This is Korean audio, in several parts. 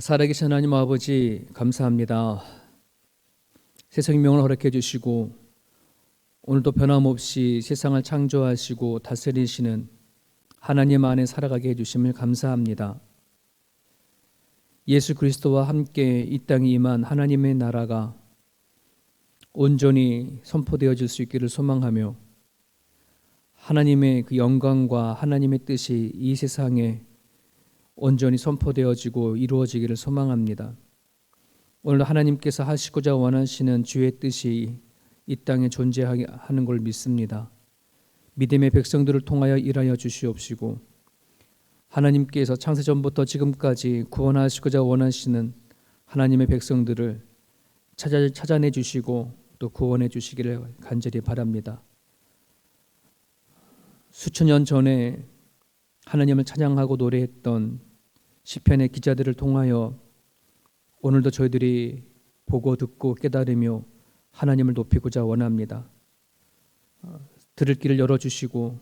살아계신 하나님 아버지 감사합니다. 새 생명을 허락해 주시고 오늘도 변함없이 세상을 창조하시고 다스리시는 하나님 안에 살아가게 해주심을 감사합니다. 예수 그리스도와 함께 이 땅에 임한 하나님의 나라가 온전히 선포되어질 수 있기를 소망하며 하나님의 그 영광과 하나님의 뜻이 이 세상에 온전히 선포되어지고 이루어지기를 소망합니다. 오늘 하나님께서 하시고자 원하시는 주의 뜻이 이 땅에 존재하는 걸 믿습니다. 믿음의 백성들을 통하여 일하여 주시옵시고 하나님께서 창세전부터 지금까지 구원하시고자 원하시는 하나님의 백성들을 찾아내 주시고 또 구원해 주시기를 간절히 바랍니다. 수천 년 전에 하나님을 찬양하고 노래했던 시편의 기자들을 통하여 오늘도 저희들이 보고 듣고 깨달으며 하나님을 높이고자 원합니다. 들을 길을 열어주시고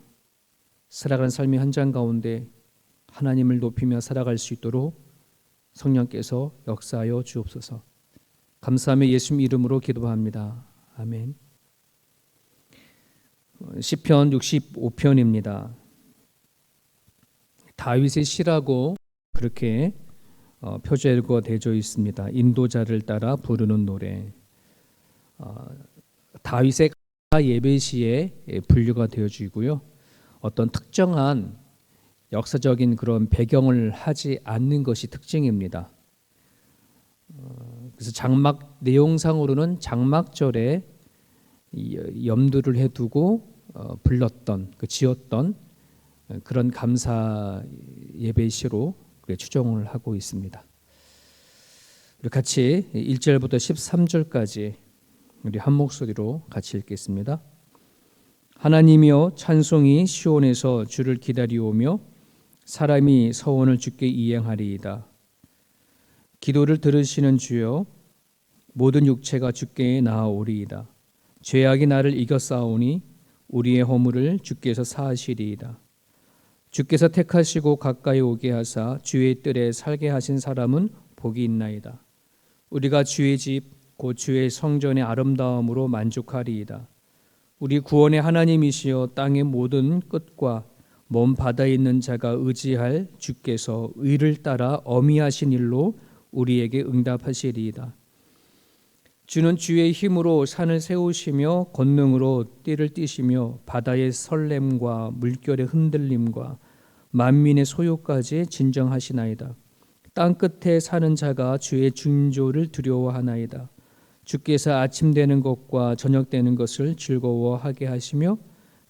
살아가는 삶의 현장 가운데 하나님을 높이며 살아갈 수 있도록 성령께서 역사하여 주옵소서. 감사하며 예수님 이름으로 기도합니다. 아멘. 시편 65편입니다. 다윗의 시라고 그렇게 표절과 되어 있습니다. 인도자를 따라 부르는 노래. 다윗의 예배시에 분류가 되어지고요. 어떤 특정한 역사적인 그런 배경을 하지 않는 것이 특징입니다. 그래서 장막 내용상으로는 장막절에 염두를 해두고 불렀던 지었던 그런 감사 예배시로 추정을 하고 있습니다. 우리 같이 1절부터 13절까지 우리 한 목소리로 같이 읽겠습니다. 하나님이여 찬송이 시온에서 주를 기다리오며 사람이 서원을 주께 이행하리이다. 기도를 들으시는 주여 모든 육체가 주께 나아오리이다. 죄악이 나를 이겨싸우니 우리의 허물을 주께서 사하시리이다. 주께서 택하시고 가까이 오게 하사 주의 뜰에 살게 하신 사람은 복이 있나이다. 우리가 주의 집 곧 주의 성전의 아름다움으로 만족하리이다. 우리 구원의 하나님이시여 땅의 모든 끝과 먼 바다에 있는 자가 의지할 주께서 의를 따라 어미하신 일로 우리에게 응답하시리이다. 주는 주의 힘으로 산을 세우시며 권능으로 띠를 띠시며 바다의 설렘과 물결의 흔들림과 만민의 소요까지 진정하시나이다. 땅 끝에 사는 자가 주의 징조를 두려워하나이다. 주께서 아침 되는 것과 저녁 되는 것을 즐거워하게 하시며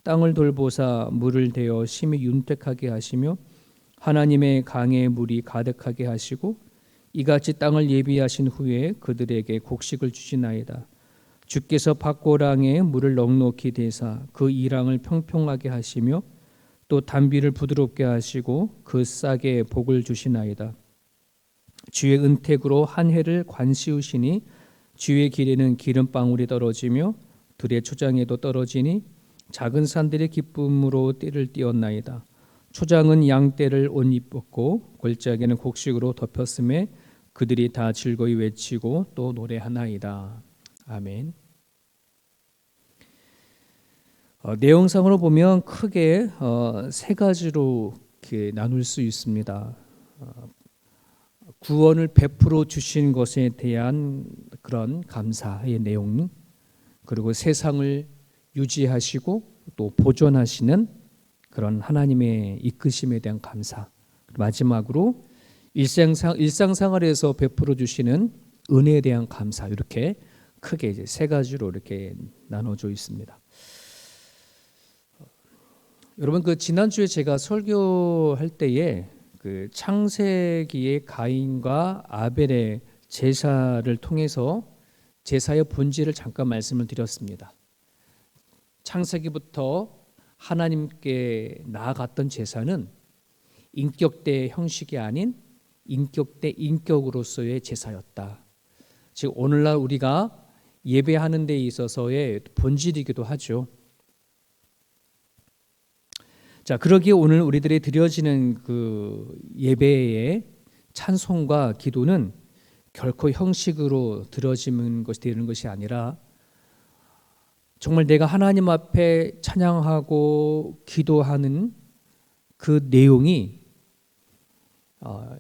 땅을 돌보사 물을 대어 심히 윤택하게 하시며 하나님의 강의 물이 가득하게 하시고 이같이 땅을 예비하신 후에 그들에게 곡식을 주시나이다. 주께서 밭고랑에 물을 넉넉히 대사 그 이랑을 평평하게 하시며 또 단비를 부드럽게 하시고 그 싹에 복을 주시나이다. 주의 은택으로 한 해를 관시우시니 주의 길에는 기름방울이 떨어지며 들의 초장에도 떨어지니 작은 산들의 기쁨으로 띠를 띄었나이다. 초장은 양떼를 옷 입었고 골짜기는 곡식으로 덮였음에 그들이 다 즐거이 외치고 또 노래하나이다. 아멘. 내용상으로 보면 크게 세 가지로 이렇게 나눌 수 있습니다. 구원을 베풀어 주신 것에 대한 그런 감사의 내용, 그리고 세상을 유지하시고 또 보존하시는 그런 하나님의 이끄심에 대한 감사, 마지막으로 일상생활에서 베풀어 주시는 은혜에 대한 감사, 이렇게 크게 이제 세 가지로 이렇게 나눠져 있습니다. 여러분, 지난주에 제가 설교할 때에 창세기의 가인과 아벨의 제사를 통해서 제사의 본질을 잠깐 말씀을 드렸습니다. 창세기부터 하나님께 나아갔던 제사는 인격 대 형식이 아닌 인격 대 인격으로서의 제사였다. 즉 오늘날 우리가 예배하는 데 있어서의 본질이기도 하죠. 자, 그러기에 오늘 우리들이 드려지는 그 예배의 찬송과 기도는 결코 형식으로 들어지는 것이 되는 것이 아니라 정말 내가 하나님 앞에 찬양하고 기도하는 그 내용이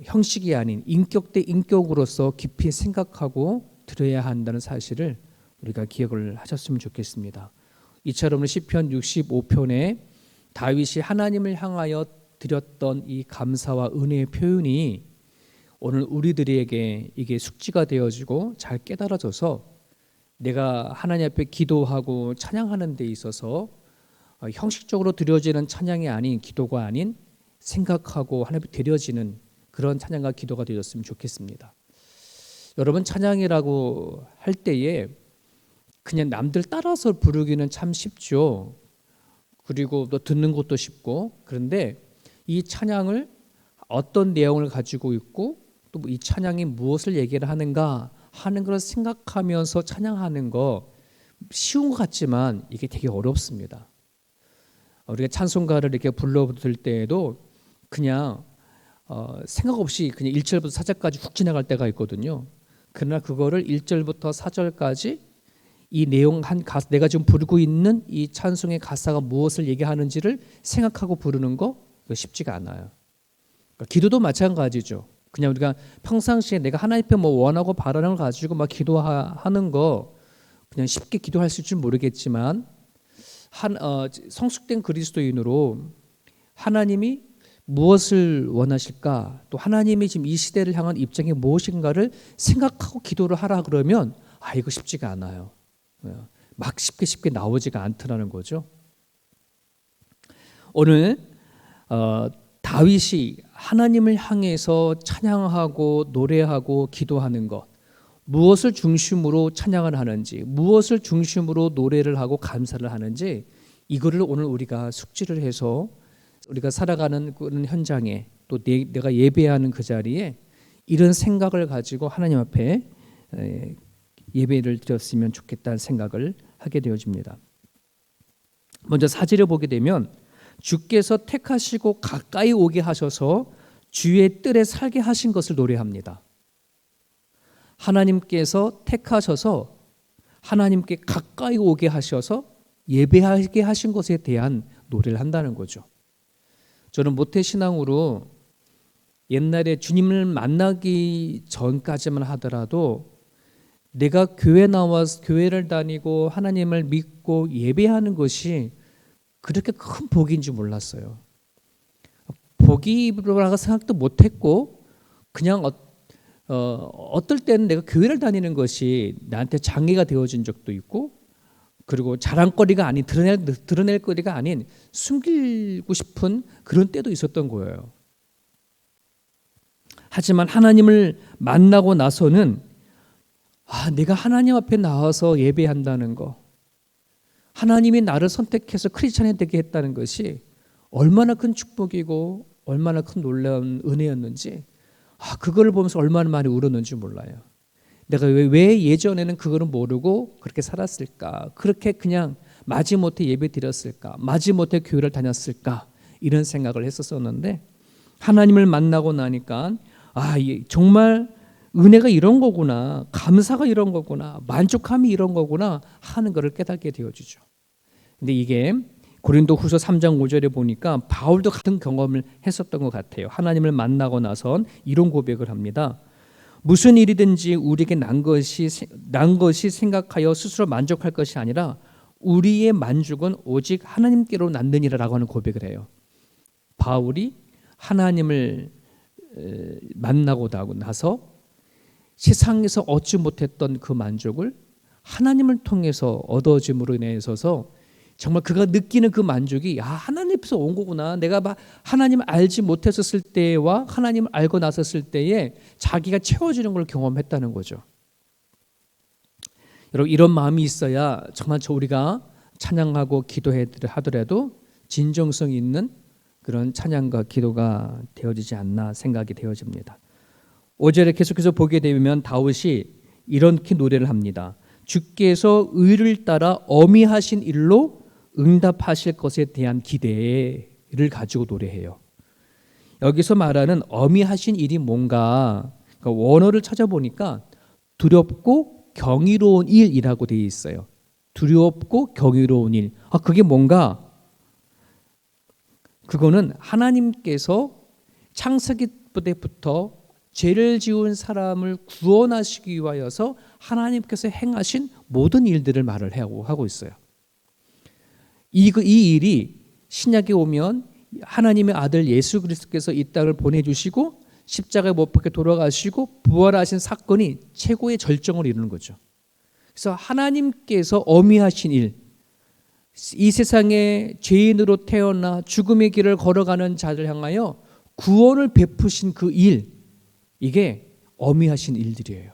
형식이 아닌 인격 대 인격으로서 깊이 생각하고 들어야 한다는 사실을 우리가 기억을 하셨으면 좋겠습니다. 이처럼 시편 65편에 다윗이 하나님을 향하여 드렸던 이 감사와 은혜의 표현이 오늘 우리들에게 이게 숙지가 되어지고 잘 깨달아져서 내가 하나님 앞에 기도하고 찬양하는 데 있어서 형식적으로 드려지는 찬양이 아닌 기도가 아닌 생각하고 하나님 앞에 드려지는 그런 찬양과 기도가 되었으면 좋겠습니다. 여러분, 찬양이라고 할 때에 그냥 남들 따라서 부르기는 참 쉽죠. 그리고 또 듣는 것도 쉽고, 그런데 이 찬양을 어떤 내용을 가지고 있고 또 이 찬양이 무엇을 얘기를 하는가 하는 걸 생각하면서 찬양하는 거 쉬운 것 같지만 이게 되게 어렵습니다. 우리가 찬송가를 이렇게 불러들 때에도 그냥 생각 없이 그냥 1절부터 4절까지 훅 지나갈 때가 있거든요. 그러나 그거를 1절부터 4절까지 이 내용 내가 지금 부르고 있는 이 찬송의 가사가 무엇을 얘기하는지를 생각하고 부르는 거 쉽지가 않아요. 그러니까 기도도 마찬가지죠. 그냥 우리가 평상시에 내가 하나님 앞에 뭐 원하고 바라는 걸 가지고 막 기도하는 거 그냥 쉽게 기도할 수 있을지 모르겠지만 성숙된 그리스도인으로 하나님이 무엇을 원하실까, 또 하나님이 지금 이 시대를 향한 입장이 무엇인가를 생각하고 기도를 하라 그러면 이거 쉽지가 않아요. 막 쉽게 나오지가 않더라는 거죠. 오늘 다윗이 하나님을 향해서 찬양하고 노래하고 기도하는 것, 무엇을 중심으로 찬양을 하는지, 무엇을 중심으로 노래를 하고 감사를 하는지, 이거를 오늘 우리가 숙지를 해서 우리가 살아가는 그런 현장에 또 내가 예배하는 그 자리에 이런 생각을 가지고 하나님 앞에 예배를 드렸으면 좋겠다는 생각을 하게 되어집니다. 먼저 4절을 보게 되면 주께서 택하시고 가까이 오게 하셔서 주의 뜰에 살게 하신 것을 노래합니다. 하나님께서 택하셔서 하나님께 가까이 오게 하셔서 예배하게 하신 것에 대한 노래를 한다는 거죠. 저는 모태신앙으로 옛날에 주님을 만나기 전까지만 하더라도 내가 교회 나와서 교회를 다니고 하나님을 믿고 예배하는 것이 그렇게 큰 복인 줄 몰랐어요. 복이라고 생각도 못했고 그냥 어떨 때는 내가 교회를 다니는 것이 나한테 장애가 되어진 적도 있고, 그리고 자랑거리가 아닌 드러낼 거리가 아닌 숨기고 싶은 그런 때도 있었던 거예요. 하지만 하나님을 만나고 나서는 내가 하나님 앞에 나와서 예배한다는 거, 하나님이 나를 선택해서 크리스찬이 되게 했다는 것이 얼마나 큰 축복이고 얼마나 큰 놀라운 은혜였는지, 그걸 보면서 얼마나 많이 울었는지 몰라요. 내가 왜 예전에는 그거를 모르고 그렇게 살았을까, 그렇게 그냥 마지못해 예배 드렸을까, 마지못해 교회를 다녔을까, 이런 생각을 했었었는데 하나님을 만나고 나니까 정말 은혜가 이런 거구나, 감사가 이런 거구나, 만족함이 이런 거구나 하는 것을 깨닫게 되어지죠. 근데 이게 고린도후서 3장 5절에 보니까 바울도 같은 경험을 했었던 것 같아요. 하나님을 만나고 나선 이런 고백을 합니다. 무슨 일이든지 우리에게 난 것이 생각하여 스스로 만족할 것이 아니라 우리의 만족은 오직 하나님께로 났느니라라고 하는 고백을 해요. 바울이 하나님을 만나고 나서 세상에서 얻지 못했던 그 만족을 하나님을 통해서 얻어짐으로 인해서 정말 그가 느끼는 그 만족이 하나님께서 온 거구나, 내가 하나님을 알지 못했었을 때와 하나님을 알고 나섰을 때에 자기가 채워지는 걸 경험했다는 거죠. 여러분, 이런 마음이 있어야 정말 우리가 찬양하고 기도하더라도 진정성 있는 그런 찬양과 기도가 되어지지 않나 생각이 되어집니다. 5절에 계속해서 보게 되면 다윗이 이렇게 노래를 합니다. 주께서 의를 따라 어미하신 일로 응답하실 것에 대한 기대를 가지고 노래해요. 여기서 말하는 어미하신 일이 뭔가, 그러니까 원어를 찾아보니까 두렵고 경이로운 일이라고 되어 있어요. 두렵고 경이로운 일. 그게 뭔가? 그거는 하나님께서 창세기 때부터 죄를 지은 사람을 구원하시기 위하여서 하나님께서 행하신 모든 일들을 말을 하고 있어요. 이 일이 신약에 오면 하나님의 아들 예수 그리스도께서 이 땅을 보내주시고 십자가에 못 박혀 돌아가시고 부활하신 사건이 최고의 절정을 이루는 거죠. 그래서 하나님께서 어미하신 일, 이 세상에 죄인으로 태어나 죽음의 길을 걸어가는 자를 향하여 구원을 베푸신 그 일, 이게 어미하신 일들이에요.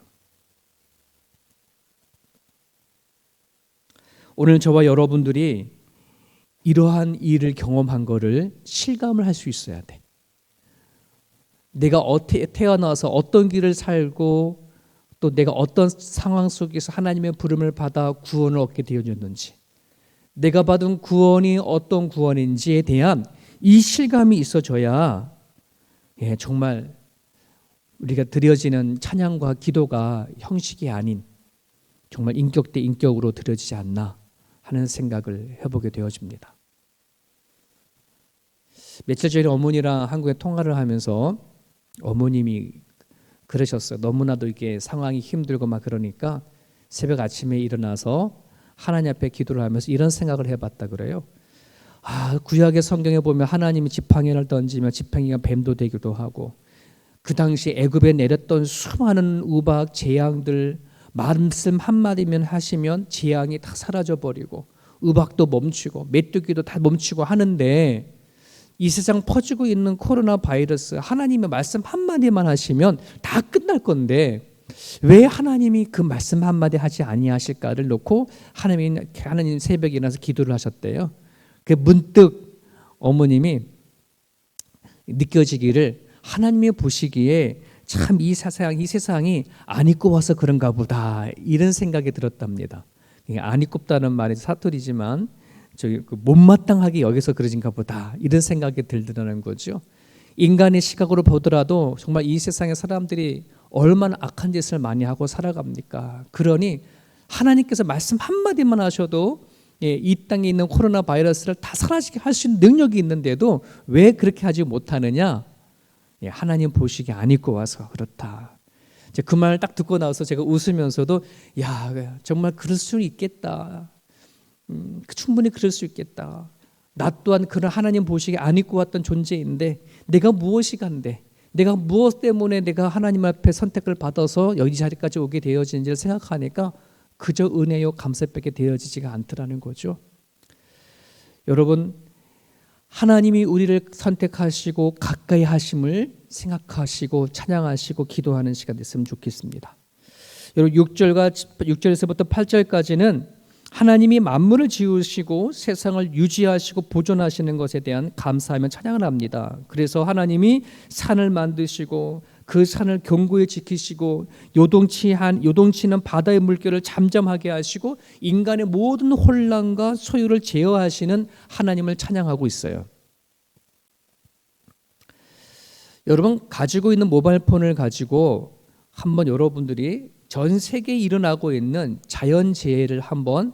오늘 저와 여러분들이 이러한 일을 경험한 거를 실감을 할 수 있어야 돼. 내가 어떻게 태어나서 어떤 길을 살고 또 내가 어떤 상황 속에서 하나님의 부름을 받아 구원을 얻게 되어졌는지, 내가 받은 구원이 어떤 구원인지에 대한 이 실감이 있어져야 정말 우리가 드려지는 찬양과 기도가 형식이 아닌 정말 인격 대 인격으로 드려지지 않나 하는 생각을 해보게 되어집니다. 며칠 전에 어머니랑 한국에 통화를 하면서 어머님이 그러셨어요. 너무나도 이게 상황이 힘들고 막 그러니까 새벽 아침에 일어나서 하나님 앞에 기도를 하면서 이런 생각을 해봤다 그래요. 구약의 성경에 보면 하나님이 지팡이를 던지며 지팡이가 뱀도 되기도 하고, 그 당시 애굽에 내렸던 수많은 우박 재앙들, 말씀 한마디면 하시면 재앙이 다 사라져버리고 우박도 멈추고 메뚜기도 다 멈추고 하는데, 이 세상 퍼지고 있는 코로나 바이러스, 하나님의 말씀 한마디만 하시면 다 끝날 건데 왜 하나님이 그 말씀 한마디 하지 아니하실까를 놓고 하나님 새벽에 일어나서 기도를 하셨대요. 그 문득 어머님이 느껴지기를, 하나님이 보시기에 참 이 세상이 안 입고 와서 그런가 보다, 이런 생각이 들었답니다. 안 입고다는 말이 사투리지만 못마땅하게 여기서 그러진가 보다, 이런 생각이 들더라는 거죠. 인간의 시각으로 보더라도 정말 이 세상의 사람들이 얼마나 악한 짓을 많이 하고 살아갑니까? 그러니 하나님께서 말씀 한마디만 하셔도 이 땅에 있는 코로나 바이러스를 다 사라지게 할 수 있는 능력이 있는데도 왜 그렇게 하지 못하느냐? 하나님 보시기에 안 입고 와서 그렇다. 그 말 딱 듣고 나서 제가 웃으면서도 정말 그럴 수 있겠다. 충분히 그럴 수 있겠다. 나 또한 그런 하나님 보시기에 안 입고 왔던 존재인데 내가 무엇이 간데, 내가 무엇 때문에 내가 하나님 앞에 선택을 받아서 여기 자리까지 오게 되어진지를 생각하니까 그저 은혜요 감사밖에 되어지지가 않더라는 거죠. 여러분, 하나님이 우리를 선택하시고 가까이 하심을 생각하시고 찬양하시고 기도하는 시간 됐으면 좋겠습니다. 여러분, 6절에서부터 8절까지는 하나님이 만물을 지으시고 세상을 유지하시고 보존하시는 것에 대한 감사하며 찬양을 합니다. 그래서 하나님이 산을 만드시고 그 산을 견고히 지키시고 요동치는 바다의 물결을 잠잠하게 하시고 인간의 모든 혼란과 소유를 제어하시는 하나님을 찬양하고 있어요. 여러분, 가지고 있는 모바일 폰을 가지고 한번 여러분들이 전 세계에 일어나고 있는 자연재해를 한번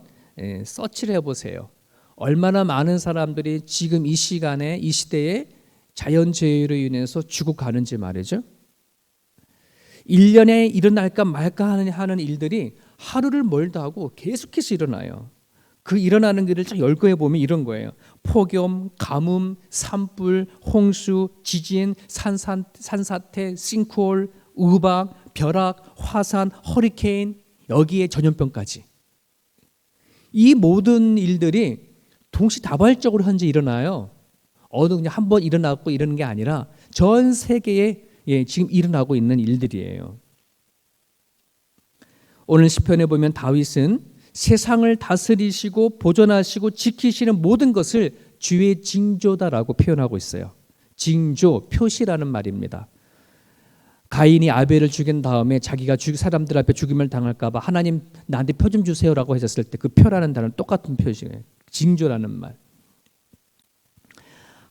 서치를 해보세요. 얼마나 많은 사람들이 지금 이 시간에 이 시대에 자연재해로 인해서 죽어가는지 말이죠. 1년에 일어날까 말까 하는 일들이 하루를 멀다 하고 계속해서 일어나요. 그 일어나는 길을 쫙 열거해 보면 이런 거예요. 폭염, 가뭄, 산불, 홍수, 지진, 산사태, 싱크홀, 우박, 벼락, 화산, 허리케인, 여기에 전염병까지. 이 모든 일들이 동시다발적으로 현재 일어나요. 그냥 한번 일어나고 이러는 게 아니라 전 세계에 지금 일어나고 있는 일들이에요. 오늘 시편에 보면 다윗은 세상을 다스리시고 보존하시고 지키시는 모든 것을 주의 징조다라고 표현하고 있어요. 징조, 표시라는 말입니다. 가인이 아벨을 죽인 다음에 자기가 사람들 앞에 죽임을 당할까 봐 하나님 나한테 표 좀 주세요라고 하셨을 때 그 표라는 단어는 똑같은 표시예요. 징조라는 말.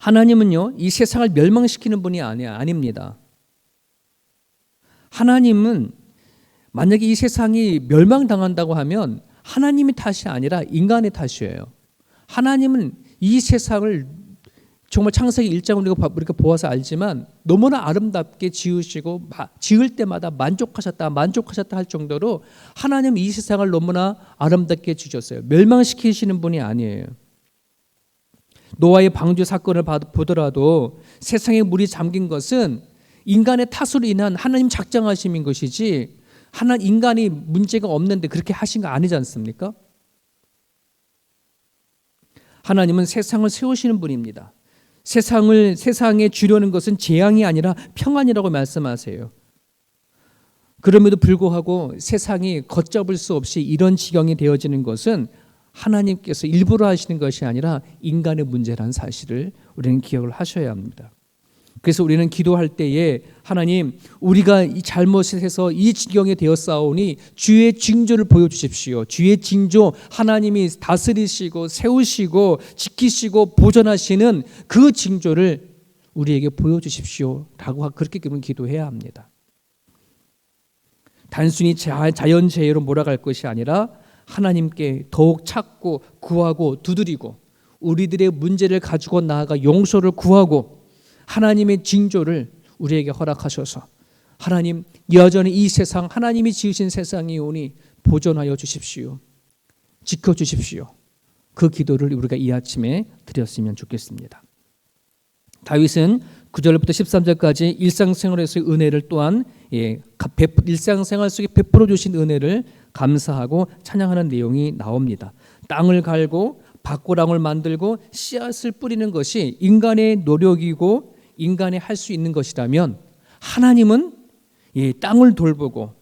하나님은요, 이 세상을 멸망시키는 분이 아닙니다. 하나님은 만약에 이 세상이 멸망당한다고 하면 하나님의 탓이 아니라 인간의 탓이에요. 하나님은 이 세상을 정말 창세기 1장을 우리가 보아서 알지만 너무나 아름답게 지으시고 지을 때마다 만족하셨다 할 정도로 하나님은 이 세상을 너무나 아름답게 지으셨어요. 멸망시키시는 분이 아니에요. 노아의 방주 사건을 보더라도 세상에 물이 잠긴 것은 인간의 탓으로 인한 하나님 작정하심인 것이지 인간이 문제가 없는데 그렇게 하신 거 아니지 않습니까? 하나님은 세상을 세우시는 분입니다. 세상에 주려는 것은 재앙이 아니라 평안이라고 말씀하세요. 그럼에도 불구하고 세상이 걷잡을 수 없이 이런 지경이 되어지는 것은 하나님께서 일부러 하시는 것이 아니라 인간의 문제라는 사실을 우리는 기억을 하셔야 합니다. 그래서 우리는 기도할 때에 하나님, 우리가 이 잘못해서 이 지경에 되었사오니 주의 징조를 보여주십시오. 주의 징조, 하나님이 다스리시고 세우시고 지키시고 보존하시는 그 징조를 우리에게 보여주십시오 라고 그렇게 기도해야 합니다. 단순히 자연재해로 몰아갈 것이 아니라 하나님께 더욱 찾고 구하고 두드리고 우리들의 문제를 가지고 나아가 용서를 구하고 하나님의 징조를 우리에게 허락하셔서 하나님, 여전히 이 세상 하나님이 지으신 세상이 오니 보존하여 주십시오. 지켜주십시오. 그 기도를 우리가 이 아침에 드렸으면 좋겠습니다. 다윗은 9절부터 13절까지 일상생활에서의 은혜를 또한 일상생활 속에 베풀어 주신 은혜를 감사하고 찬양하는 내용이 나옵니다. 땅을 갈고 밭고랑을 만들고 씨앗을 뿌리는 것이 인간의 노력이고 인간이 할 수 있는 것이라면 하나님은 땅을 돌보고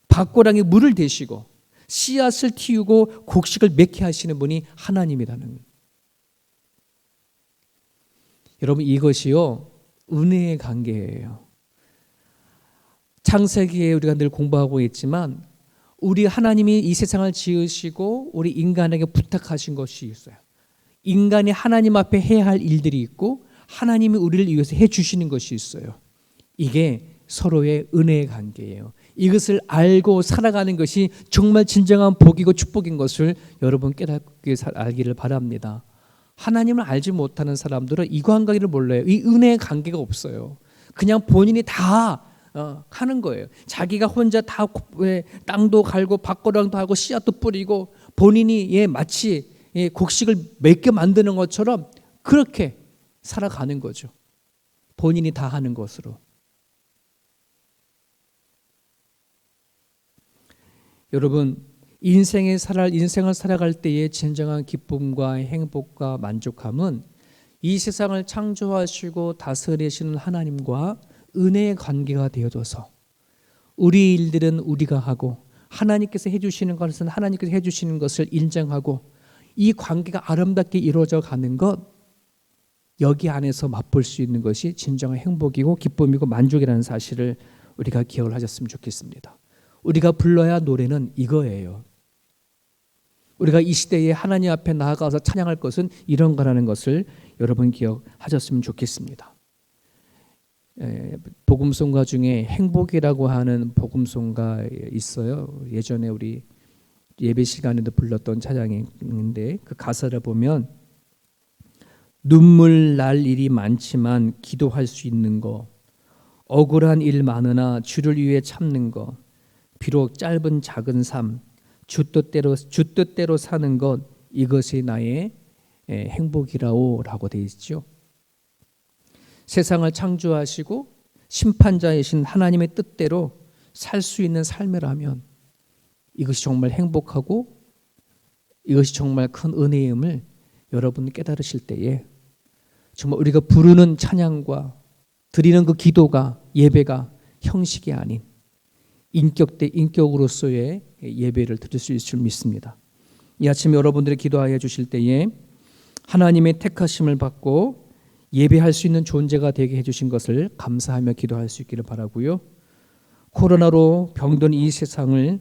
밭고랑에 물을 대시고 씨앗을 틔우고 곡식을 맺게 하시는 분이 하나님이라는 거예요. 여러분, 이것이요 은혜의 관계예요. 창세기에 우리가 늘 공부하고 있지만 우리 하나님이 이 세상을 지으시고 우리 인간에게 부탁하신 것이 있어요. 인간이 하나님 앞에 해야 할 일들이 있고 하나님이 우리를 위해서 해주시는 것이 있어요. 이게 서로의 은혜의 관계예요. 이것을 알고 살아가는 것이 정말 진정한 복이고 축복인 것을 여러분 깨닫게 알기를 바랍니다. 하나님을 알지 못하는 사람들은 이 관계를 몰라요. 이 은혜의 관계가 없어요. 그냥 본인이 다 하는 거예요. 자기가 혼자 다 땅도 갈고 밭고랑도 하고 씨앗도 뿌리고 본인이 마치 곡식을 맺게 만드는 것처럼 그렇게 살아가는 거죠. 본인이 다 하는 것으로. 여러분, 인생을 살아갈 때의 진정한 기쁨과 행복과 만족함은 이 세상을 창조하시고 다스리시는 하나님과 은혜의 관계가 되어져서 우리 일들은 우리가 하고 하나님께서 해주시는 것은 하나님께서 해주시는 것을 인정하고 이 관계가 아름답게 이루어져 가는 것, 여기 안에서 맛볼 수 있는 것이 진정한 행복이고 기쁨이고 만족이라는 사실을 우리가 기억을 하셨으면 좋겠습니다. 우리가 불러야 노래는 이거예요. 우리가 이 시대에 하나님 앞에 나아가서 찬양할 것은 이런 거라는 것을 여러분 기억하셨으면 좋겠습니다. 복음송가 중에 행복이라고 하는 복음송가 있어요. 예전에 우리 예배 시간에도 불렀던 찬양인데 그 가사를 보면 눈물 날 일이 많지만 기도할 수 있는 거, 억울한 일 많으나 주를 위해 참는 거, 비록 짧은 작은 삶, 주 뜻대로 사는 것, 이것이 나의 행복이라고 되어 있죠. 세상을 창조하시고 심판자이신 하나님의 뜻대로 살 수 있는 삶이라면 이것이 정말 행복하고 이것이 정말 큰 은혜임을 여러분이 깨달으실 때에 정말 우리가 부르는 찬양과 드리는 그 기도가 예배가 형식이 아닌 인격으로서의 예배를 드릴 수 있을 줄 믿습니다. 이 아침 여러분들이 기도하여 주실 때에 하나님의 택하심을 받고 예배할 수 있는 존재가 되게 해주신 것을 감사하며 기도할 수 있기를 바라고요. 코로나로 병든 이 세상을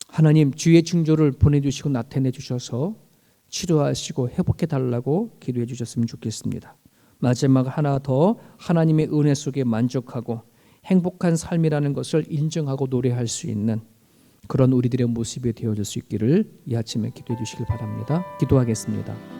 하나님 주의 징조를 보내주시고 나타내 주셔서 치료하시고 회복해 달라고 기도해 주셨으면 좋겠습니다. 마지막 하나 더 하나님의 은혜 속에 만족하고 행복한 삶이라는 것을 인정하고 노래할 수 있는 그런 우리들의 모습이 되어질 수 있기를 이 아침에 기도해 주시길 바랍니다. 기도하겠습니다.